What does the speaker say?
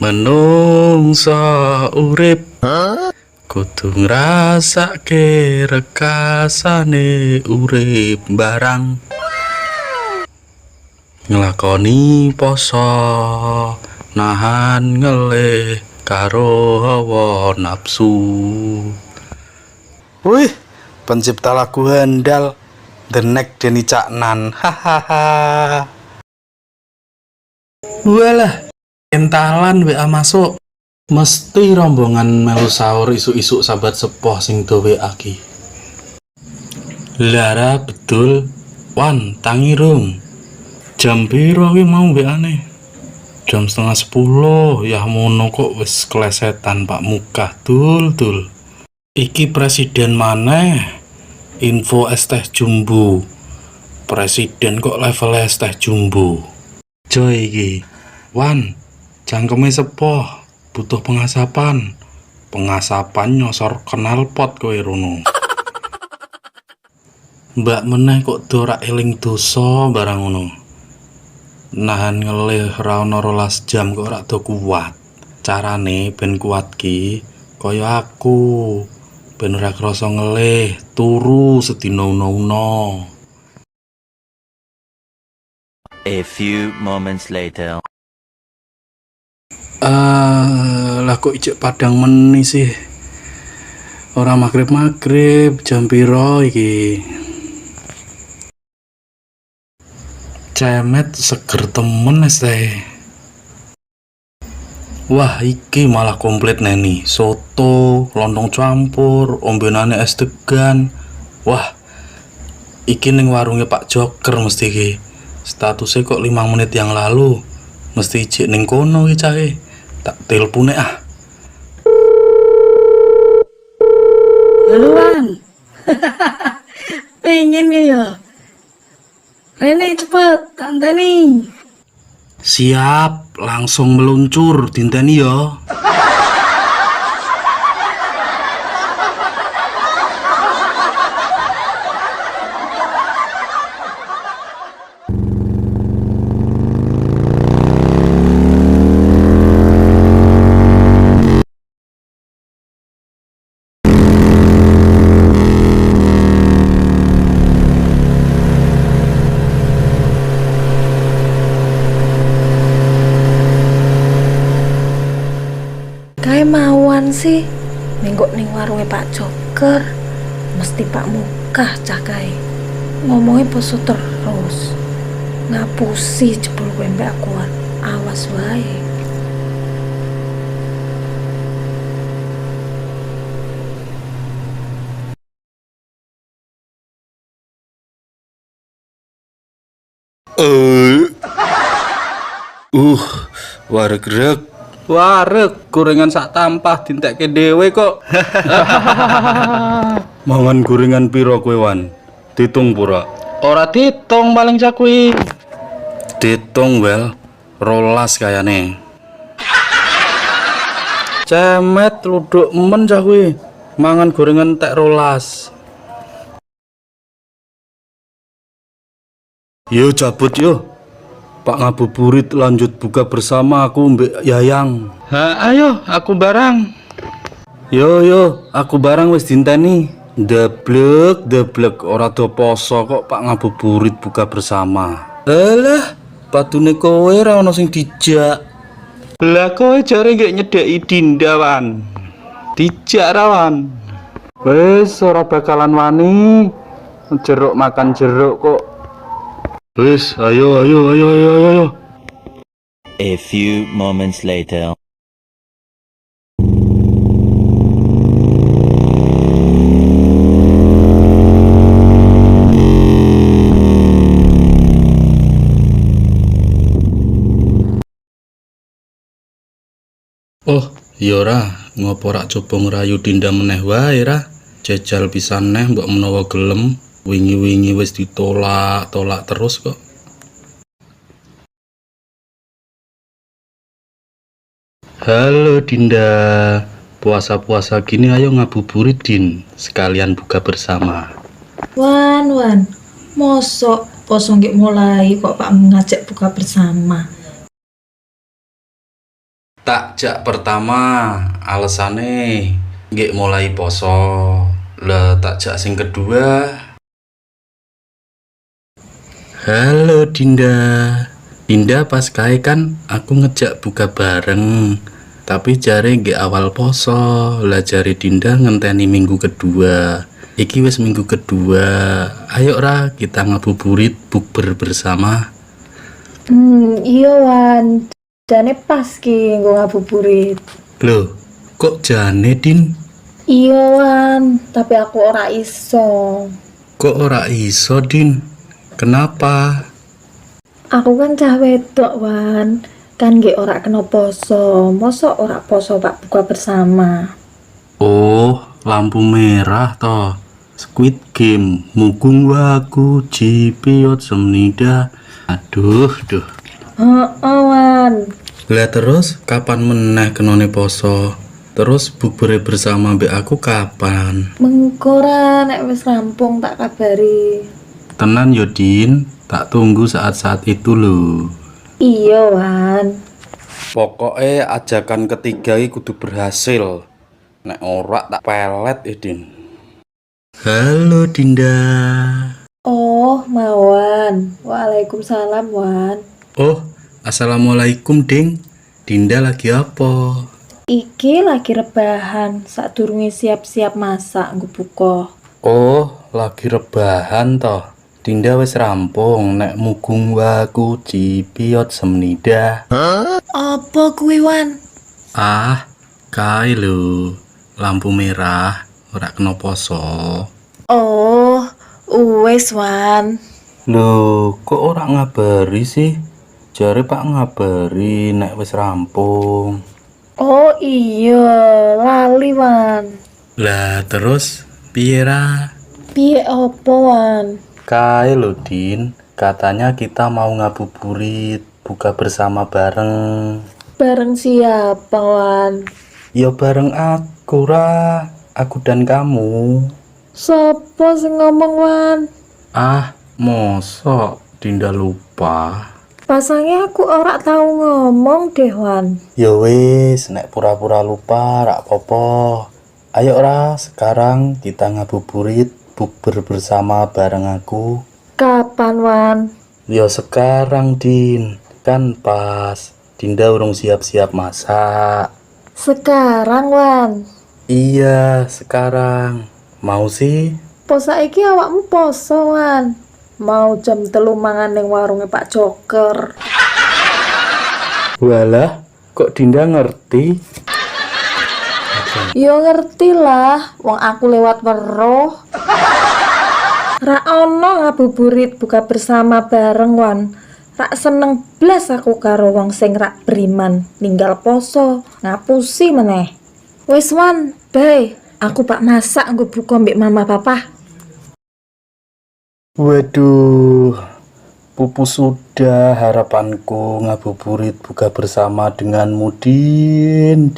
Menungsa urip kudu ngrasake rekasane urip barang nglakoni poso nahan ngelih karo hawa nafsu. Wih, pencipta lagu handal The Next Denny Caknan. Hahaha. Walah, entalan WA masuk. Mesti rombongan melu sahur isuk-isuk sahabat sepoh sing do WA ki. Lara betul, Wan, tangi rum. Jam piro ki mau WA-ne? Jam 9:30, ya mono kok wis klesetan Pak Muka dul. Iki presiden maneh? Info es teh jumbo. Presiden kok level es teh jumbo. Joy iki. Wan, cangkeme sepoh, butuh pengasapan. Pengasapan nyosor knalpot kowe rono. Mbak meneh kok dorak eling dosa barang ngono. Nahan ngelih ra ono 12 jam kok ora do kuat. Carane ben kuat ki kaya aku. Ben ora krasa ngelih, turu sedina una-una. A few moments later. Lah kok ijek padang meni sih. Ora maghrib jam piro iki? Cemet seger temen es teh. Wah, iki malah komplit neni. Soto, lontong campur, ombenane es degan. Wah, iki ning warungnya Pak Joker mesti iki. Statusnya kok 5 menit yang lalu. Mesti ijek ning kono iki cahe. Tak telepone ah. Duluan. Pengen ya. Rene cepet, tanteni. Siap, langsung meluncur dinteni ya. Kayak mauan sih. Nenggok ning warungnya Pak Joker. Mesti Pak Muka cakai. Ngomongnya poso terus. Ngapusi jebul kowe mbak akuan. Awas wae. Wareg gorengan sak tampah dintekke dhewe kok. Mangan gorengan piro kowe, Wan? Ditung pura? Ora ditung paling cak kuwi. Ditung wel 12 kayane. Cemet luduk men cak kuwi. Mangan gorengan tek 12. Yo cabut yo. Pak ngabuburit lanjut buka bersama aku mbek Yayang. Ha ayo aku barang. Yo aku barang wis dinteni. Deblek ora do poso kok Pak ngabuburit buka bersama. Alah, patune kowe ora ono sing dijak. Lah kowe jare nggak nyedeki Dinda, Wan. Dijak rawan. Wis ora bakalan wani. Jeruk makan jeruk kok. Wis, ayo. A few moments later. Oh, iya ra, ngopo rak coba ngrayu Dinda meneh wae ra. Jajal pisan neh mbok menawa gelem. Wingi-wingi wis ditolak terus kok. Halo Dinda, puasa-puasa gini ayo ngabuburit Din, sekalian buka bersama. Wan, mosok poso nggih mulai kok Pak ngajak buka bersama. Takjak pertama alasannya nggak mulai poso. Lah takjak sing kedua. Halo Dinda. Dinda pas kae kan aku ngejak buka bareng. Tapi jare nggak awal poso. Lah jare Dinda ngenteni minggu kedua. Iki wis minggu kedua. Ayo ra kita ngabuburit bukber bersama. Iya Wan. Jane pas ki nggo ngabuburit. Loh, kok jane Din? Iya Wan, tapi aku ora iso. Kok ora iso Din? Kenapa? Aku kan cah wedok Wan, kan nggih ora kena poso. Mosok ora poso Pak buka bersama. Oh, lampu merah toh. Squid Game, mugung waku cipiot semnida. Aduh, duh. Wan. Lah terus kapan meneh kenone poso? Terus bukbere bersama mbek aku kapan? Mengkora nek wis rampung tak kabari. Tenan yo Din, tak tunggu saat-saat itu lho. Iya Wan. Pokoknya ajakan ketiga iki kudu berhasil. Nek ora tak pelet Din. Halo Dinda. Oh, Mawan. Waalaikumsalam Wan. Oh, assalamualaikum Ding. Dinda lagi apa? Iki lagi rebahan, sadurunge siap-siap masak nggo buka. Oh, lagi rebahan toh. Dinda wis rampung nek mugung waku cipiot semnida. Apa kuwi Wan? Ah, kae lho. Lampu merah ora kena poso. Oh, wis Wan. Loh, kok ora ngabari sih? Jare Pak ngabari nek wis rampung. Oh iya, lali Wan. Lah terus piye ra? Piye apa Wan? Kae lho Din, katanya kita mau ngabuburit, buka bersama bareng. Bareng siapa Wan? Ya bareng aku ra, aku dan kamu. Sopo sing ngomong Wan? Ah, mosok Dinda lupa. Pasangnya aku ora tahu ngomong deh Wan. Ya wis, nek pura-pura lupa rak popo. Ayo ra, sekarang kita ngabuburit bukber bersama bareng aku. Kapan Wan? Ya sekarang Din, kan pas Dinda urung siap-siap masak. Sekarang Wan. Iya, sekarang. Mau sih? Posa iki awakmu poso Wan. Mau jam 3 mangan ning warunge Pak Joker. Walah, kok Dinda ngerti? Yo ngerti lah, wong aku lewat weruh. Ra ono ngabuburit buka bersama bareng Wan. Rak seneng blas aku karo wong sing rak beriman, ninggal poso, ngapusi meneh. Wis Wan, bye. Aku pak masak nggo buka mbek mama papa. Waduh, pupus sudah harapanku ngabuburit buka bersama denganmu Din.